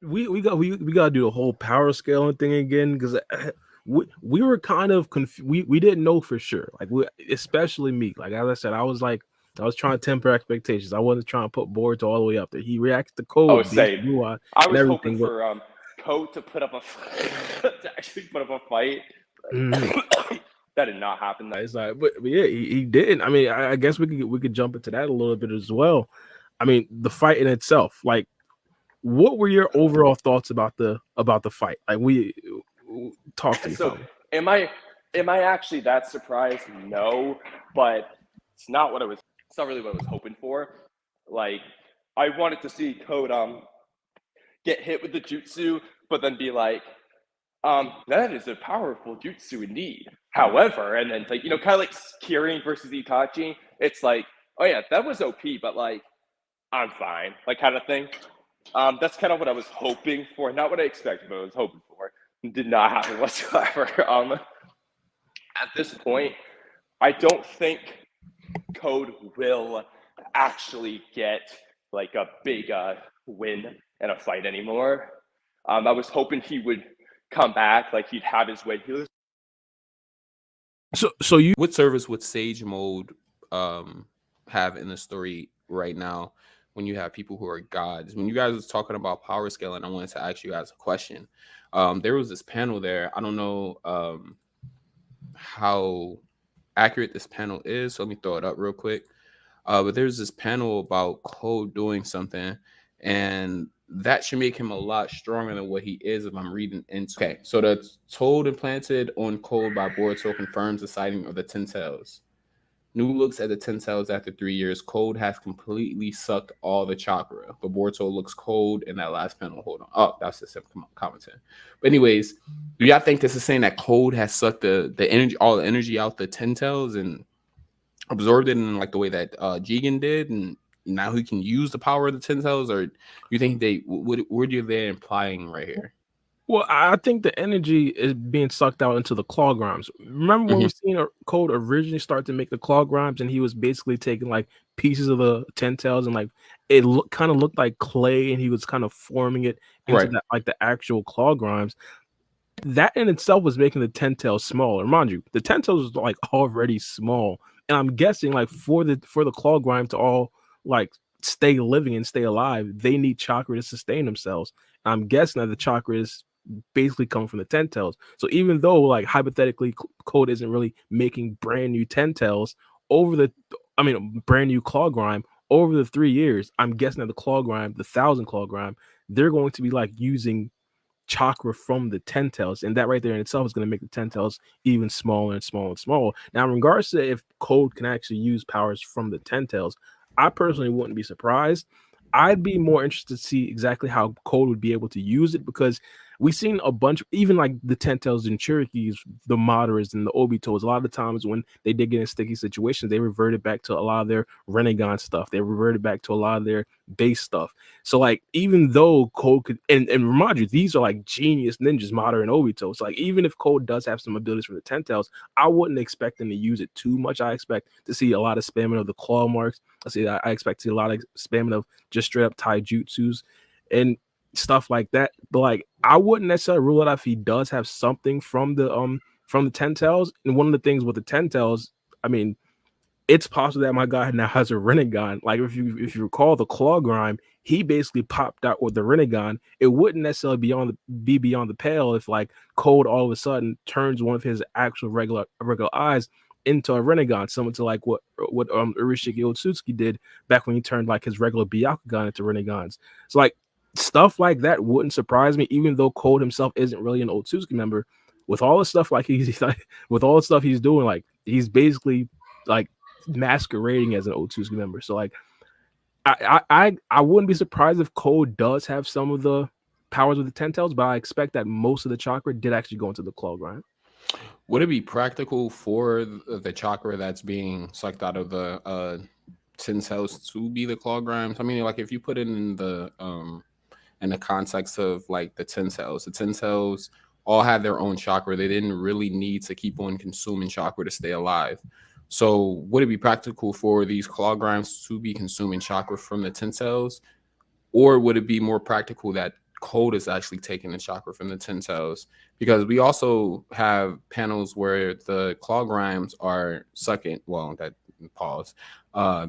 we got to do the whole power scaling thing again because we were kind of we didn't know for sure. Like especially me. Like as I said, I was trying to temper expectations. I wasn't trying to put Boruto all the way up there. He reacts to Oh, code, beats same. blue eye, I and was hoping everything. But for Code to put up a to actually put up a fight. mhm. That did not happen. It's like, but yeah, he didn't. I mean, I guess we could jump into that a little bit as well. I mean, the fight in itself, like, what were your overall thoughts about the fight? Like, we talk to me, So, tell me. am I actually that surprised? No, but it's not what I was. It's not really what I was hoping for. Like, I wanted to see Code get hit with the jutsu, but then be like, that is a powerful jutsu indeed. However, and then like kind of like Kirin versus Itachi, it's like, oh yeah, that was OP, but like I'm fine, like kind of thing. That's kind of what I was hoping for, not what I expected, but I was hoping for. Did not happen whatsoever. At this point, I don't think Code will actually get like a big win in a fight anymore. I was hoping he would come back, like he'd have his way. He was So you What service would Sage Mode have in the story right now when you have people who are gods? When you guys was talking about power scaling, I wanted to ask you guys a question. There was this panel there. I don't know how accurate this panel is, so let me throw it up real quick. But there's this panel about Code doing something, and that should make him a lot stronger than what he is if I'm reading into. Okay, so the toad implanted on Code by Boruto confirms the sighting of the Ten Tails. New looks at the Ten Tails after 3 years. Code has completely sucked all the chakra, but Boruto looks cold in that last panel. Hold on. Oh, that's the same commenting. But anyways, do y'all think this is saying that Code has sucked the energy, all the energy out the Ten Tails and absorbed it in like the way that Jigen did, and now he can use the power of the Ten Tails? Or you think what are they implying right here? Well, I think the energy is being sucked out into the claw grimes. Remember when Mm-hmm. we seen a Code originally start to make the claw grimes, and he was basically taking like pieces of the ten tails and like it kind of looked like clay, and he was kind of forming it into Right. that like the actual claw grimes. That in itself was making the ten tails smaller. Mind you, the ten tails was like already small, and I'm guessing like for the claw grime to all like stay living and stay alive, they need chakra to sustain themselves. I'm guessing that the chakra is basically coming from the ten tails. So even though like hypothetically Code isn't really making brand new ten tails over the, I mean brand new claw grime over the 3 years, I'm guessing that the claw grime, the 1,000 claw grime, they're going to be like using chakra from the ten tails, and that right there in itself is going to make the ten tails even smaller and smaller and smaller. Now, in regards to if Code can actually use powers from the ten tails, I personally wouldn't be surprised. I'd be more interested to see exactly how Code would be able to use it because we've seen a bunch, even like the ten tails and Cherokees, the Madras and the Obitos. A lot of the times when they did get in sticky situations, they reverted back to a lot of their Renegon stuff. They reverted back to a lot of their base stuff. So like even though Code could and remind you, these are like genius ninjas, Madara and Obito. So like even if Code does have some abilities from the ten tails, I wouldn't expect them to use it too much. I expect to see a lot of spamming of the claw marks. I expect to see a lot of spamming of just straight up taijutsus and stuff like that. But like I wouldn't necessarily rule it out if he does have something from the ten tails. And one of the things with the ten tails, I mean, it's possible that my guy now has a Renegon. Like if you recall the claw grime, he basically popped out with the Renegon. It wouldn't necessarily be beyond the pale if like Code all of a sudden turns one of his actual regular eyes into a Renegon, similar to like what Urishiki Otsutsuki did back when he turned like his regular Byakugan into Renegons. So like stuff like that wouldn't surprise me, even though Code himself isn't really an Otsutsuki member. With all the stuff like he's like, with all the stuff he's doing, like he's basically like masquerading as an Otsutsuki member. So like I wouldn't be surprised if Code does have some of the powers with the ten tails, but I expect that most of the chakra did actually go into the claw grind. Would it be practical for the chakra that's being sucked out of the Ten Tails to be the claw grimes? I mean, like if you put it in the context of like the Ten Tails all had their own chakra. They didn't really need to keep on consuming chakra to stay alive. So would it be practical for these claw grimes to be consuming chakra from the Ten Tails? Or would it be more practical that Code is actually taking the chakra from the Ten Tails, because we also have panels where the claw grimes are sucking. Well, that pause.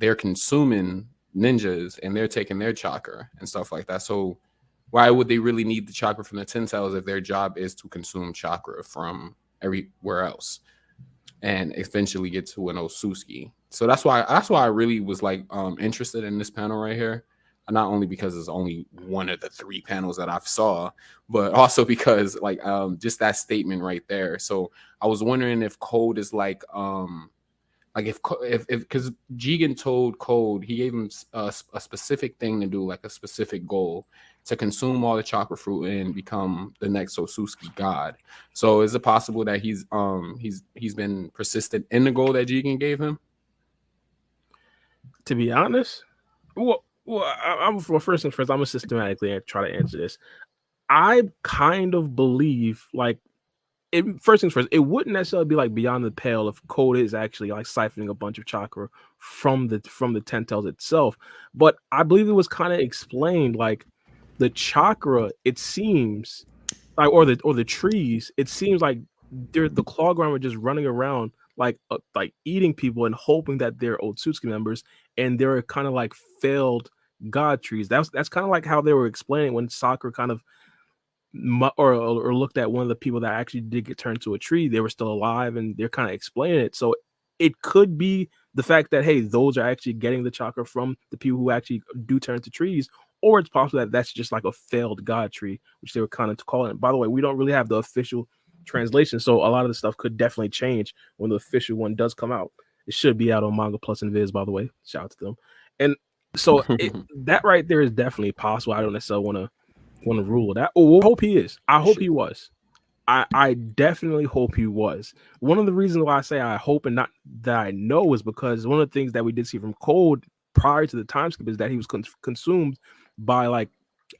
They're consuming ninjas and they're taking their chakra and stuff like that. So why would they really need the chakra from the Ten Tails if their job is to consume chakra from everywhere else and eventually get to an Otsutsuki? So that's why I really was like interested in this panel right here. Not only because it's only one of the 3 panels that I've saw, but also because like just that statement right there. So I was wondering if Code is like if because Jigen told Code, he gave him a specific thing to do, like a specific goal to consume all the chakra fruit and become the next Otsutsuki god. So is it possible that he's been persistent in the goal that Jigen gave him? To be honest, first and first, I'm gonna systematically try to answer this. I kind of believe, like, first things first, it wouldn't necessarily be like beyond the pale if Code is actually like siphoning a bunch of chakra from the Ten Tails itself. But I believe it was kind of explained, like the chakra, it seems like, or the trees, it seems like the claw grime are just running around like eating people and hoping that they're Otsutsuki members, and they're kind of like failed god trees. That's kind of like how they were explaining when Sakura kind of or looked at one of the people that actually did get turned to a tree. They were still alive, and they're kind of explaining it. So it could be the fact that, hey, those are actually getting the chakra from the people who actually do turn to trees, or it's possible that that's just like a failed god tree, which they were kind of calling it. By the way, we don't really have the official translation, so a lot of the stuff could definitely change when the official one does come out. It should be out on Manga Plus and Viz, by the way. Shout out to them. And so that right there is definitely possible. I don't necessarily want to rule that. Oh, I hope he is. I hope he was. I definitely hope he was. One of the reasons why I say I hope and not that I know is because one of the things that we did see from Code prior to the time skip is that he was consumed by, like,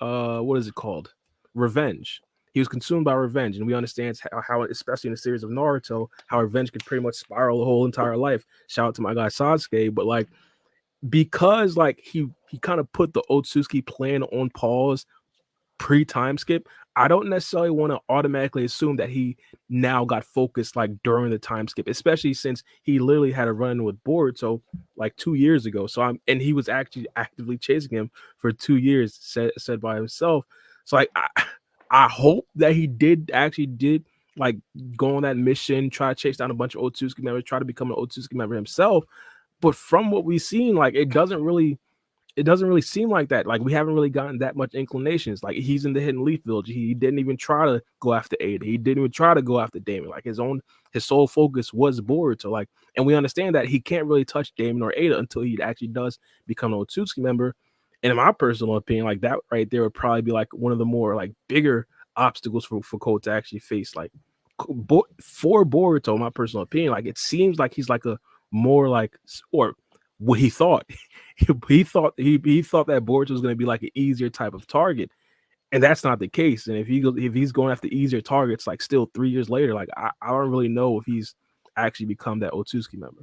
what is it called? Revenge. He was consumed by revenge, and we understand how, especially in the series of Naruto, how revenge could pretty much spiral the whole entire life. Shout out to my guy Sasuke, but like, because like he kind of put the Otsutsuki plan on pause pre-time skip, I don't necessarily want to automatically assume that he now got focused like during the time skip, especially since he literally had a run with Boruto like 2 years ago. So and he was actually actively chasing him for 2 years, said by himself. So like, I hope that he did like go on that mission, try to chase down a bunch of Otsutsuki members, try to become an Otsutsuki member himself. But from what we've seen, like, it doesn't really seem like that. Like, we haven't really gotten that much inclinations. Like, he's in the Hidden Leaf Village. He didn't even try to go after Ada. He didn't even try to go after Damon. Like, his sole focus was Boruto. Like, and we understand that he can't really touch Damon or Ada until he actually does become an Otsutsuki member. And in my personal opinion, like, that right there would probably be like one of the more like bigger obstacles for Code to actually face. Like, for Boruto, my personal opinion, like, it seems like he's like a more like, or what he thought. he thought that Boruto was going to be like an easier type of target, and that's not the case. And if he's going after easier targets, like, still 3 years later, like, I don't really know if he's actually become that Otsutsuki member.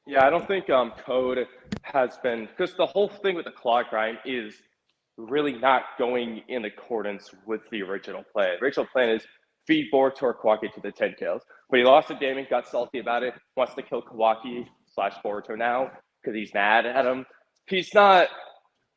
Yeah, I don't think Code has been, because the whole thing with the claw grind is really not going in accordance with the original plan. The original plan is feed Boruto or Kawaki to the Ten Tails. But he lost to Damon, got salty about it, wants to kill Kawaki / Boruto now because he's mad at him. He's not,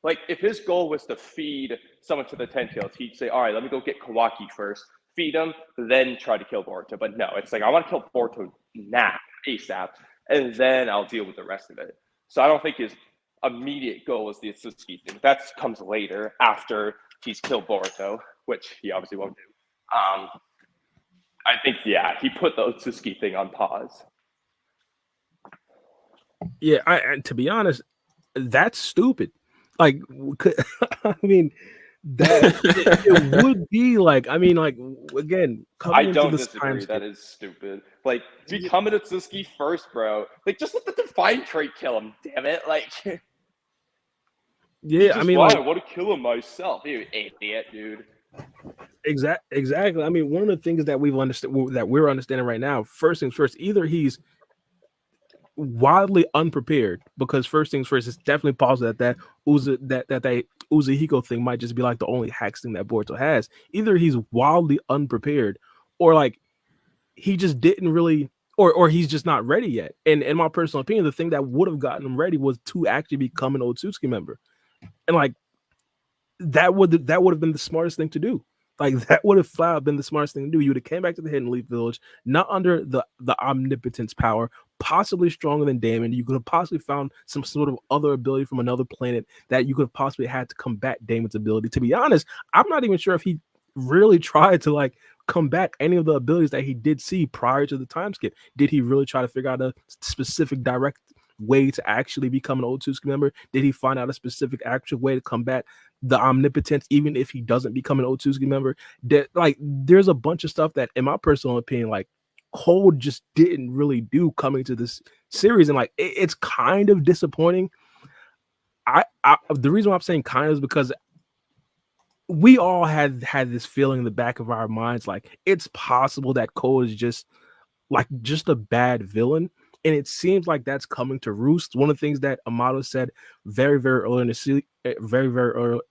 like, if his goal was to feed someone to the Ten Tails, he'd say, all right, let me go get Kawaki first, feed him, then try to kill Boruto. But no, it's like, I want to kill Boruto now, ASAP, and then I'll deal with the rest of it. So I don't think his immediate goal is the Otsutsuki thing. That comes later, after he's killed Boruto, which he obviously won't do. I think, yeah, he put the Otsutsuki thing on pause. Yeah, and to be honest, that's stupid. Like, I mean, that it would be like, I mean, like, again, I don't disagree. That is stupid. Like, become an Otsutsuki first, bro. Like, just let the Define trait kill him. Damn it! Like, yeah, I mean, like, I want to kill him myself. You idiot, dude. Exactly. I mean, one of the things that we're understanding right now, first things first, either he's wildly unprepared, because first things first, it's definitely possible that Uzahiko thing might just be like the only hacks thing that Boruto has. Either he's wildly unprepared, or like he just didn't really, or he's just not ready yet. And in my personal opinion, the thing that would have gotten him ready was to actually become an Otsutsuki member. And like that would have been the smartest thing to do. Like that would have flat out been the smartest thing to do. You would have came back to the Hidden Leaf Village, not under the omnipotence power, possibly stronger than Damon. You could have possibly found some sort of other ability from another planet that you could have possibly had to combat Damon's ability. To be honest, I'm not even sure if he really tried to like combat any of the abilities that he did see prior to the time skip. Did he really try to figure out a specific direct way to actually become an Otsutsuki member? Did he find out a specific actual way to combat the omnipotence, even if he doesn't become an Otsutsuki member? That like there's a bunch of stuff that, in my personal opinion, like Cole just didn't really do coming to this series, and like it's kind of disappointing. I the reason why I'm saying kind of is because we all had this feeling in the back of our minds, like it's possible that Cole is just a bad villain. And it seems like that's coming to roost. One of the things that Amato said very, very early in the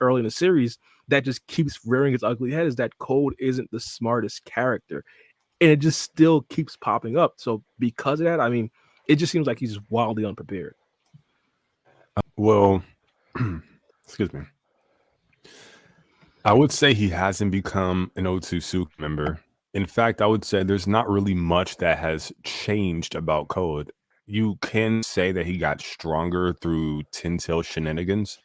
early in the series that just keeps rearing its ugly head is that Code isn't the smartest character, and it just still keeps popping up. So because of that, I mean, it just seems like he's wildly unprepared. Well, excuse me. I would say he hasn't become an Otsutsuki member. In fact, I would say there's not really much that has changed about Code. You can say that he got stronger through Ten-Tail shenanigans,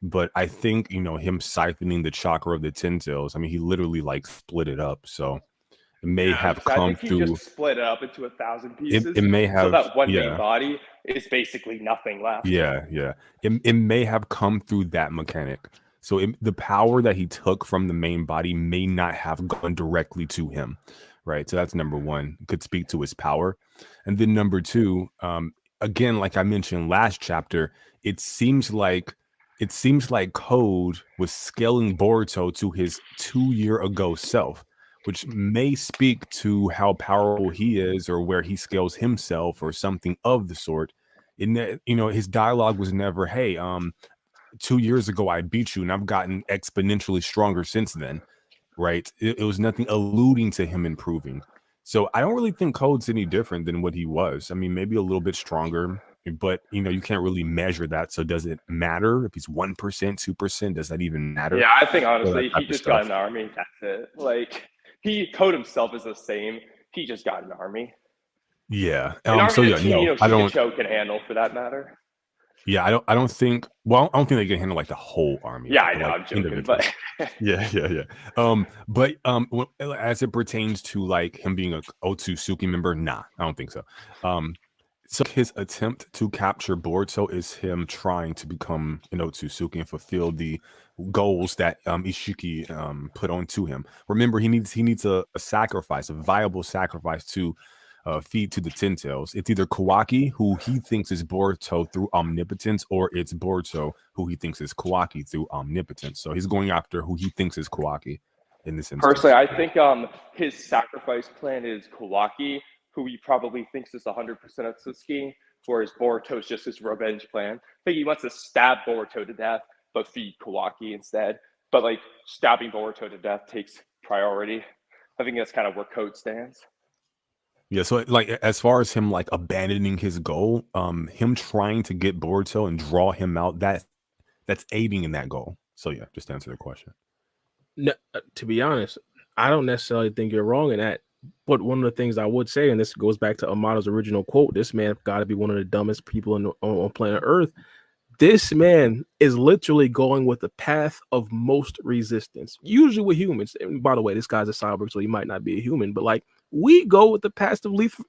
but I think, him siphoning the chakra of the Ten-Tails, I mean, he literally like split it up. So it may have come I think he through. just split it up into 1,000 pieces. It may have, so that one main body is basically nothing left. Yeah. It may have come through that mechanic. So the power that he took from the main body may not have gone directly to him, right? So that's number one. It could speak to his power. And then number two, again, like I mentioned last chapter, it seems like Code was scaling Boruto to his 2-year ago self, which may speak to how powerful he is, or where he scales himself, or something of the sort. In that, his dialogue was never, "Hey, 2 years ago I beat you and I've gotten exponentially stronger since then," right? It was nothing alluding to him improving. So I don't really think Code's any different than what he was. I mean, maybe a little bit stronger, but you can't really measure that. So does it matter if he's 1%, 2%? Does that even matter? Yeah, I think honestly he just got an army. That's it. Like Code himself is the same. He just got an army. Yeah. So yeah, no, I don't. Cho can handle, for that matter. Yeah, I don't think. Well, I don't think they can handle like the whole army. Yeah, I know. I'm joking, but yeah. But as it pertains to like him being a Otsutsuki member, nah, I don't think so. So his attempt to capture Boruto is him trying to become an Otsutsuki and fulfill the goals that Ishiki put onto him. Remember, he needs a sacrifice, a viable sacrifice to feed to the Ten-Tails. It's either Kawaki, who he thinks is Boruto through omnipotence, or it's Boruto, who he thinks is Kawaki through omnipotence. So he's going after who he thinks is Kawaki in this instance. Personally, I think his sacrifice plan is Kawaki, who he probably thinks is 100% Otsutsuki, whereas Boruto's just his revenge plan. I think he wants to stab Boruto to death, but feed Kawaki instead. But like stabbing Boruto to death takes priority. I think that's kind of where Code stands. Yeah, so like as far as him like abandoning his goal, him trying to get Boruto and draw him out, that's aiding in that goal. So yeah, just to answer the question. No, to be honest, I don't necessarily think you're wrong in that. But one of the things I would say, and this goes back to Amato's original quote, this man got to be one of the dumbest people on planet Earth. This man is literally going with the path of most resistance, usually with humans. And by the way, this guy's a cyborg, so he might not be a human, but like we go with the path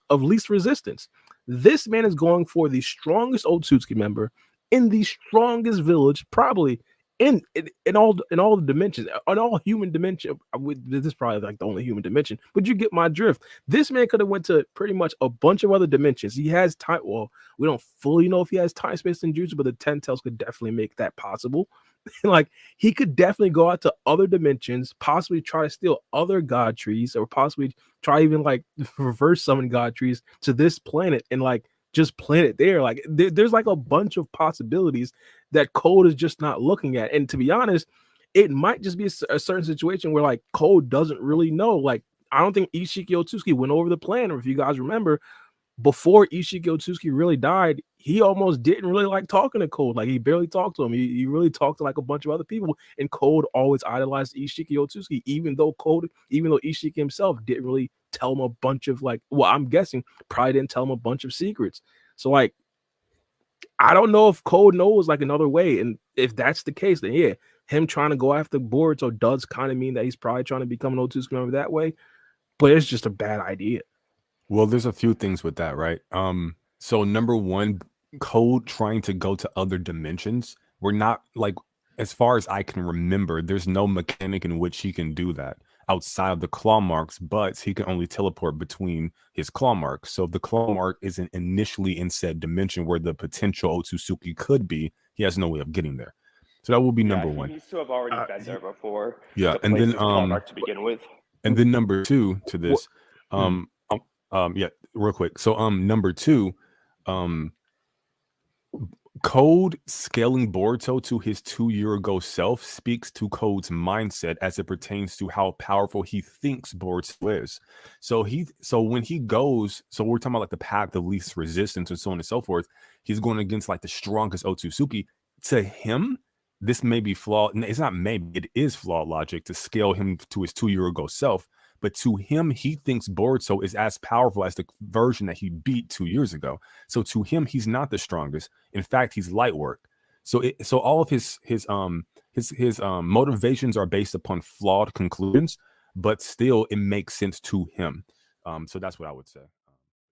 of least resistance. This man is going for the strongest Otsutsuki member in the strongest village, probably in all the dimensions, on all human dimension. This is probably like the only human dimension, but you get my drift. This man could have went to pretty much a bunch of other dimensions. He has time. Well, we don't fully know if he has time, space, and jutsu, but the Ten-Tails could definitely make that possible. Like he could definitely go out to other dimensions, possibly try to steal other god trees, or possibly try even like reverse summon god trees to this planet and like just plant it there. Like there's like a bunch of possibilities that Code is just not looking at. And to be honest, it might just be a certain situation where like Code doesn't really know. Like I don't think Ishiki Otsutsuki went over the plan. Or if you guys remember, before Ishiki Otsutsuki really died, he almost didn't really like talking to Code. Like he barely talked to him. He really talked to like a bunch of other people. And Code always idolized Ishiki Otsutsuki, even though Ishiki himself didn't really tell him a bunch of like, well, I'm guessing probably didn't tell him a bunch of secrets. So like, I don't know if Code knows like another way. And if that's the case, then yeah, him trying to go after Boruto does kind of mean that he's probably trying to become an Otsutsuki member that way. But it's just a bad idea. Well, there's a few things with that, right? So number one, Code trying to go to other dimensions. We're not like, as far as I can remember, there's no mechanic in which he can do that outside of the claw marks, but he can only teleport between his claw marks. So if the claw mark isn't initially in said dimension where the potential Otsutsuki could be, he has no way of getting there. So that will be number one. He needs to have already been there before. Yeah, to and place then his claw mark to begin with. and then number two to this, yeah, real quick. So number two, Code scaling Boruto to his 2-year ago self speaks to Code's mindset as it pertains to how powerful he thinks Boruto is. So when he goes, so we're talking about like the path of least resistance and so on and so forth. He's going against like the strongest Otsutsuki. To him, this may be flawed. It's not maybe, it is flawed logic to scale him to his 2-year ago self. But to him, he thinks Boruto is as powerful as the version that he beat 2 years ago. So to him, he's not the strongest. In fact, he's light work. So all of his motivations are based upon flawed conclusions, but still it makes sense to him. So that's what I would say.